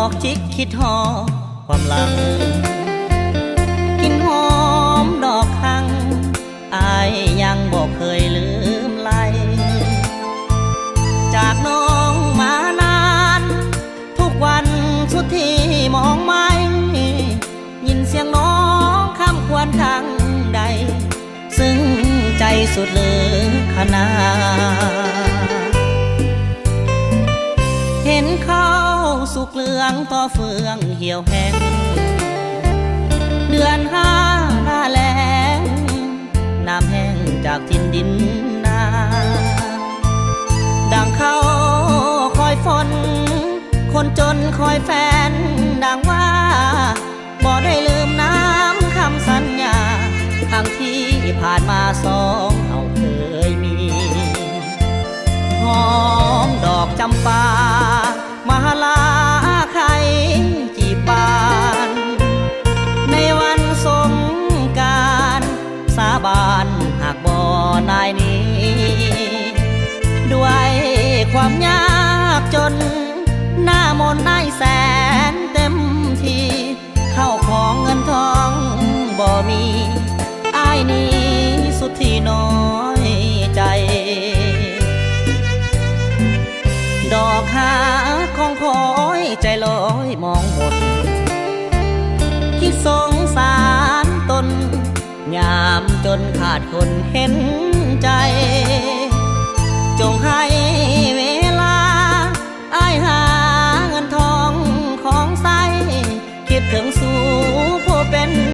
อกจิกคิดหอความหลังกินหอมดอกคังอายยังบอกเคยลืมไหลจากน้องมานานทุกวันสุดที่มองไม่ยินเสียงน้องคำควรทางใดซึ่งใจสุดเหลือขนาเห็นเขาสุกเหลืองต่อเฟืองเหี่ยวแห้งเดือนห้าหน้าแล้งน้ำแห้งจากทินดินนาดังเขาคอยฝนคนจนคอยแฟนดังว่าบ่ได้ลืมน้ำคำสัญญาทางที่ผ่านมาสองเราเคยมีหอมดอกจำปามาลาใครจีบานในวันสงกรานต์สาบานหากบ่นายนี้ด้วยความยากจนหน้ามนต์นายแสนเต็มทีเข้าของเงินทองบ่มีอ้ายนี้สุดที่น้อยใจดอกหาของคอยใจลอยมองหมดคิดสงสารตนยามจนขาดคนเห็นใจจงให้เวลาอ้ายหา